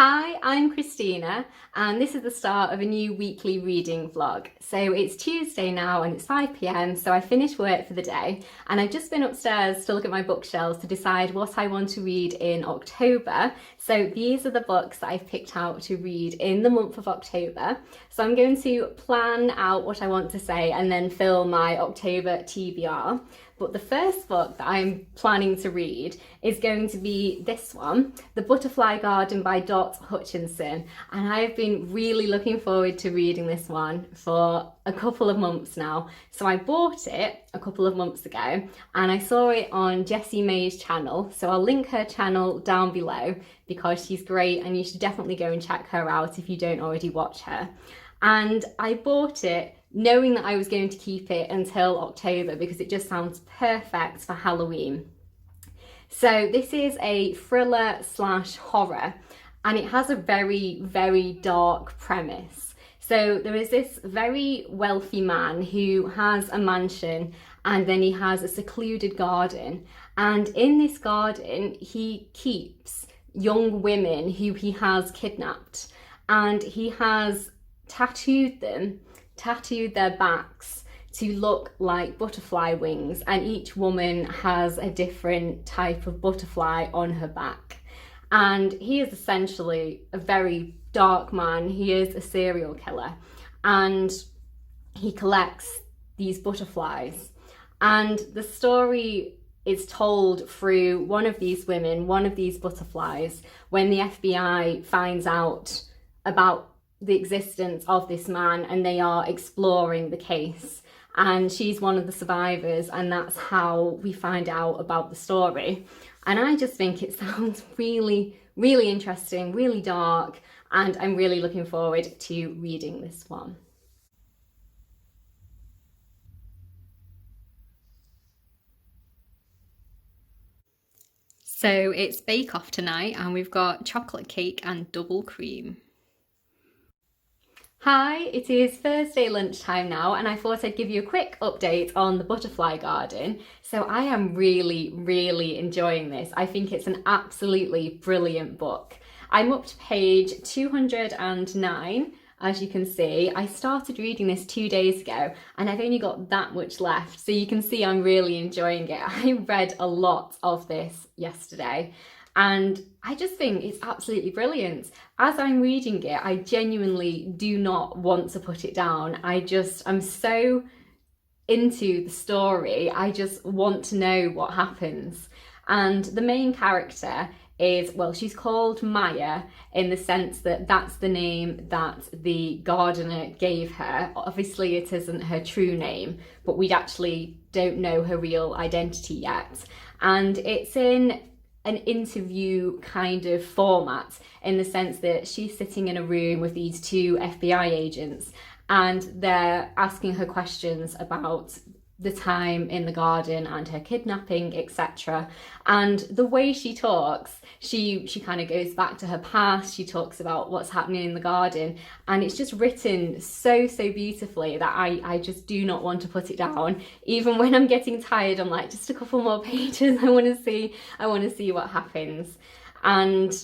Hi, I'm Christina, and this is the start of a new weekly reading vlog. So it's Tuesday now and it's 5 p.m, so I finished work for the day and I've just been upstairs to look at my bookshelves to decide what I want to read in October. So these are the books that I've picked out to read in the month of October. So I'm going to plan out what I want to say and then film my October TBR. But the first book that I'm planning to read is going to be this one, The Butterfly Garden by Hutchison. And I've been really looking forward to reading this one for a couple of months now. So I bought it a couple of months ago and I saw it on Jessie May's channel. So I'll link her channel down below because she's great and you should definitely go and check her out if you don't already watch her. And I bought it knowing that I was going to keep it until October because it just sounds perfect for Halloween. So this is a thriller / horror and it has a very, very dark premise. So there is this very wealthy man who has a mansion and then he has a secluded garden, and in this garden he keeps young women who he has kidnapped, and he has tattooed their backs to look like butterfly wings, and each woman has a different type of butterfly on her back. And he is essentially a very dark man. He is a serial killer and he collects these butterflies, and the story is told through one of these women, one of these butterflies, when the FBI finds out about the existence of this man and they are exploring the case, and she's one of the survivors, and that's how we find out about the story. And I just think it sounds really, really interesting, really dark, and I'm really looking forward to reading this one. So it's Bake Off tonight and we've got chocolate cake and double cream. Hi, it is Thursday lunchtime now and I thought I'd give you a quick update on the Butterfly Garden. So I am really, really enjoying this. I think it's an absolutely brilliant book. I'm up to page 209, as you can see. I started reading this 2 days ago and I've only got that much left. So you can see I'm really enjoying it. I read a lot of this yesterday. And I just think it's absolutely brilliant. As I'm reading it, I genuinely do not want to put it down. I'm so into the story. I just want to know what happens. And the main character is, well, she's called Maya in the sense that that's the name that the gardener gave her. Obviously it isn't her true name, but we actually don't know her real identity yet. And it's in an interview kind of format in the sense that she's sitting in a room with these two FBI agents and they're asking her questions about the time in the garden and her kidnapping, etc. And the way she talks, she kind of goes back to her past. She talks about what's happening in the garden, and it's just written so beautifully that I just do not want to put it down. Even when I'm getting tired, I'm like, just a couple more pages. I want to see what happens. And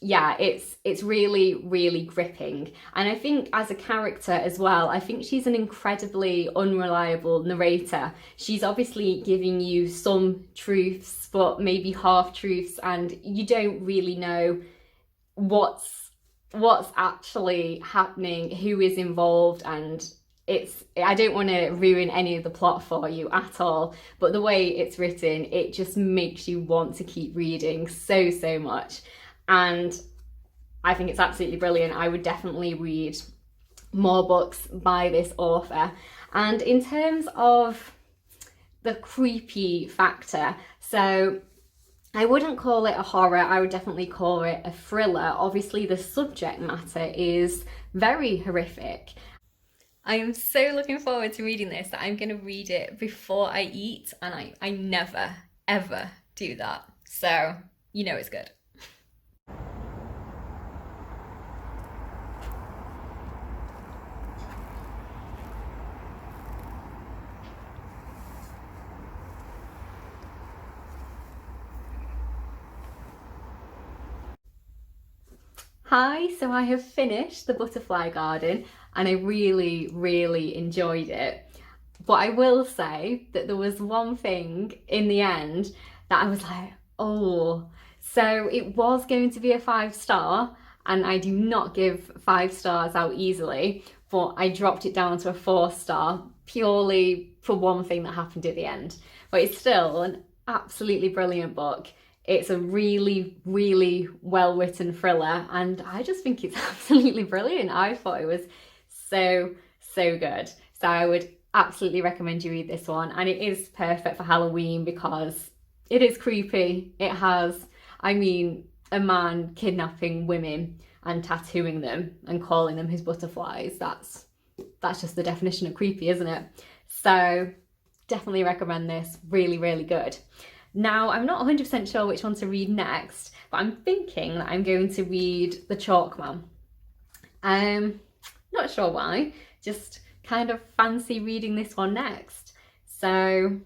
yeah, it's really, really gripping. And I think as a character as well, I think she's an incredibly unreliable narrator. She's obviously giving you some truths, but maybe half truths, and you don't really know what's actually happening, who is involved, and I don't want to ruin any of the plot for you at all, but the way it's written, it just makes you want to keep reading so much. And I think it's absolutely brilliant. I would definitely read more books by this author. And in terms of the creepy factor, so I wouldn't call it a horror, I would definitely call it a thriller. Obviously the subject matter is very horrific. I am so looking forward to reading this that I'm going to read it before I eat, and I never ever do that. So you know it's good. Hi, so I have finished the butterfly garden and I really, really enjoyed it. But I will say that there was one thing in the end that I was like, oh, so it was going to be a 5 star, and I do not give 5 stars out easily, but I dropped it down to a 4 star purely for one thing that happened at the end. But it's still an absolutely brilliant book. It's a really, really well written thriller, and I just think it's absolutely brilliant. I thought it was so, so good. So I would absolutely recommend you read this one, and it is perfect for Halloween because it is creepy. It has, I mean, a man kidnapping women and tattooing them and calling them his butterflies. That's just the definition of creepy, isn't it? So definitely recommend this. Really, really good. Now, I'm not 100% sure which one to read next, but I'm thinking that I'm going to read The Chalk Man. Not sure why, just kind of fancy reading this one next. So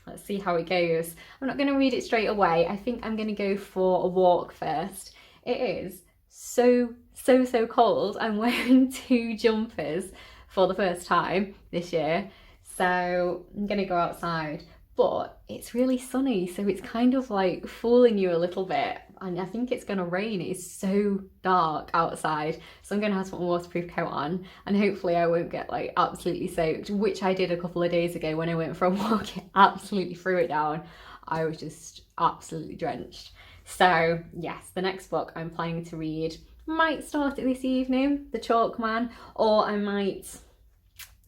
let's see how it goes. I'm not going to read it straight away. I think I'm going to go for a walk first. It is so cold. I'm wearing 2 jumpers for the first time this year. So I'm going to go outside. But it's really sunny, so it's kind of like fooling you a little bit. And I think it's gonna rain. It's so dark outside. So I'm gonna have to put a waterproof coat on, and hopefully I won't get like absolutely soaked, which I did a couple of days ago when I went for a walk. It absolutely threw it down. I was just absolutely drenched. So yes, the next book I'm planning to read, might start it this evening, The Chalk Man, or I might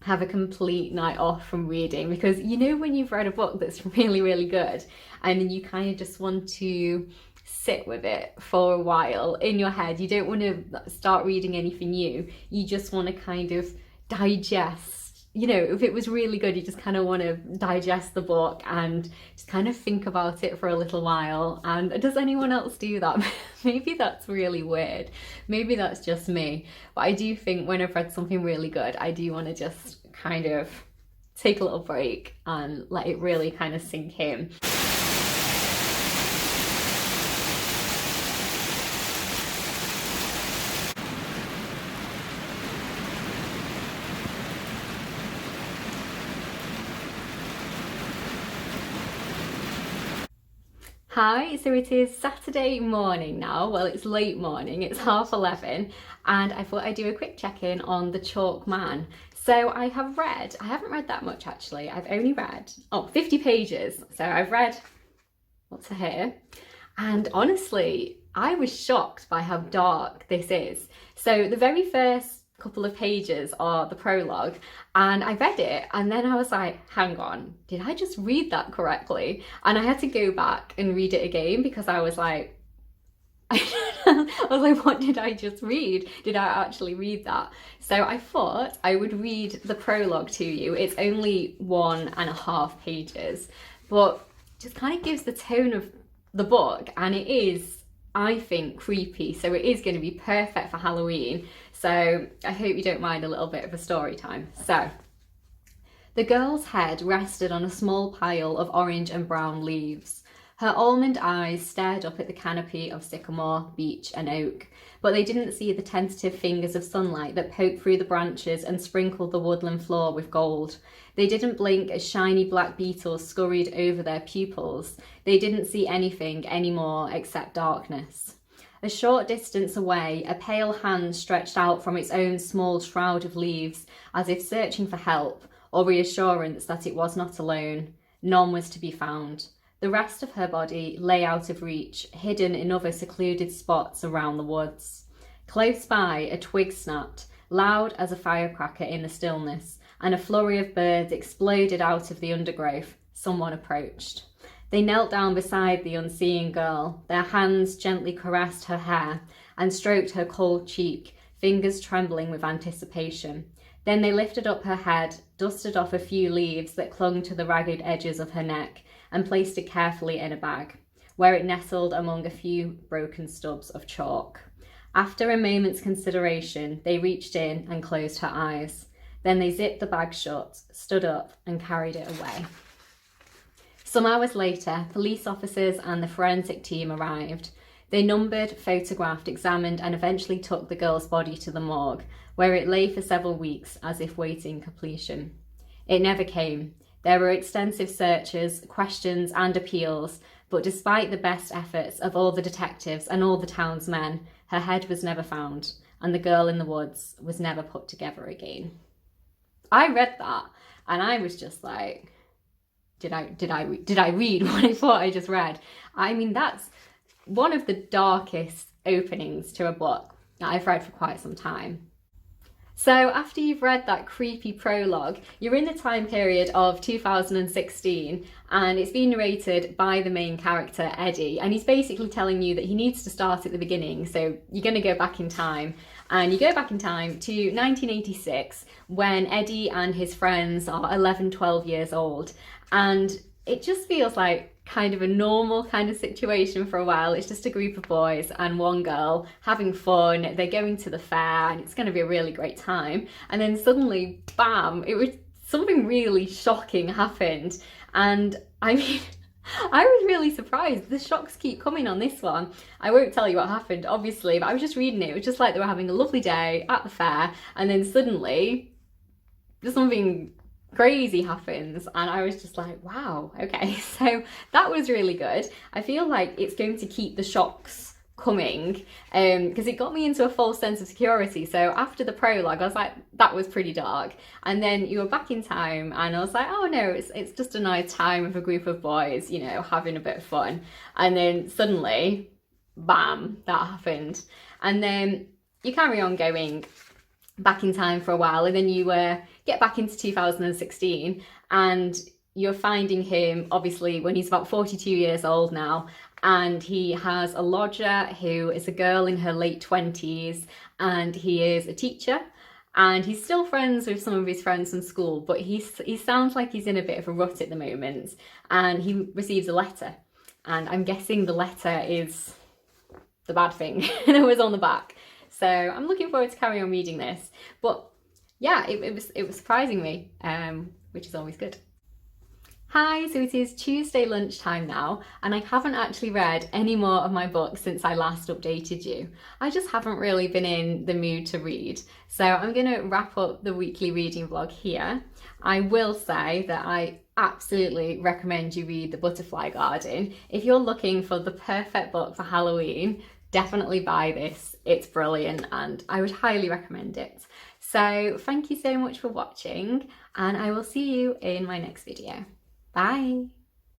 have a complete night off from reading, because you know when you've read a book that's really, really good and you kind of just want to sit with it for a while in your head. You don't want to start reading anything new. You just want to kind of digest, you know, if it was really good, you just kind of want to digest the book and just kind of think about it for a little while. And does anyone else do that? Maybe that's really weird. Maybe that's just me. But I do think when I've read something really good, I do want to just kind of take a little break and let it really kind of sink in. Hi, so it is Saturday morning now. Well, it's late morning, it's 11:30, and I thought I'd do a quick check-in on The Chalk Man. So I haven't read that much actually. I've only read, 50 pages. So I've read what's here. And honestly, I was shocked by how dark this is. So the very first couple of pages are the prologue, and I read it and then I was like, hang on, did I just read that correctly? And I had to go back and read it again because I was like, what did I just read? Did I actually read that? So I thought I would read the prologue to you. It's only 1.5 pages, but just kind of gives the tone of the book, and it is, I think, creepy, so it is going to be perfect for Halloween. So I hope you don't mind a little bit of a story time. So the girl's head rested on a small pile of orange and brown leaves. Her almond eyes stared up at the canopy of sycamore, beech and oak, but they didn't see the tentative fingers of sunlight that poked through the branches and sprinkled the woodland floor with gold. They didn't blink as shiny black beetles scurried over their pupils. They didn't see anything anymore except darkness. A short distance away, a pale hand stretched out from its own small shroud of leaves, as if searching for help or reassurance that it was not alone. None was to be found. The rest of her body lay out of reach, hidden in other secluded spots around the woods. Close by, a twig snapped, loud as a firecracker in the stillness, and a flurry of birds exploded out of the undergrowth. Someone approached. They knelt down beside the unseeing girl. Their hands gently caressed her hair and stroked her cold cheek, fingers trembling with anticipation. Then they lifted up her head, dusted off a few leaves that clung to the ragged edges of her neck, and placed it carefully in a bag, where it nestled among a few broken stubs of chalk. After a moment's consideration, they reached in and closed her eyes. Then they zipped the bag shut, stood up, and carried it away. Some hours later, police officers and the forensic team arrived. They numbered, photographed, examined, and eventually took the girl's body to the morgue, where it lay for several weeks as if waiting completion. It never came. There were extensive searches, questions, and appeals, but despite the best efforts of all the detectives and all the town's men, her head was never found, and the girl in the woods was never put together again. I read that, and I was just like, did I read what I thought I just read? I mean, that's one of the darkest openings to a book that I've read for quite some time. So after you've read that creepy prologue, you're in the time period of 2016, and it's being narrated by the main character, Eddie, and he's basically telling you that he needs to start at the beginning. So you're going to go back in time, and you go back in time to 1986 when Eddie and his friends are 11, 12 years old, and it just feels like kind of a normal kind of situation for a while. It's just a group of boys and one girl having fun. They're going to the fair and it's going to be a really great time. And then suddenly, bam, it was something really shocking happened. And I mean, I was really surprised. The shocks keep coming on this one. I won't tell you what happened, obviously, but I was just reading it. It was just like they were having a lovely day at the fair, and then suddenly there's something crazy happens, and I was just like, wow, okay. So that was really good. I feel like it's going to keep the shocks coming, because it got me into a false sense of security. So after the prologue, I was like, that was pretty dark, and then you were back in time and I was like, oh no, it's just a nice time with a group of boys, you know, having a bit of fun. And then suddenly, bam, that happened. And then you carry on going back in time for a while, and then you get back into 2016, and you're finding him obviously when he's about 42 years old now, and he has a lodger who is a girl in her late 20s, and he is a teacher, and he's still friends with some of his friends from school, but he sounds like he's in a bit of a rut at the moment, and he receives a letter, and I'm guessing the letter is the bad thing that was on the back. So I'm looking forward to carry on reading this. But yeah, it was surprising me, which is always good. Hi, so it is Tuesday lunchtime now, and I haven't actually read any more of my books since I last updated you. I just haven't really been in the mood to read. So I'm going to wrap up the weekly reading vlog here. I will say that I absolutely recommend you read The Butterfly Garden. If you're looking for the perfect book for Halloween, definitely buy this. It's brilliant and I would highly recommend it. So thank you so much for watching, and I will see you in my next video. Bye.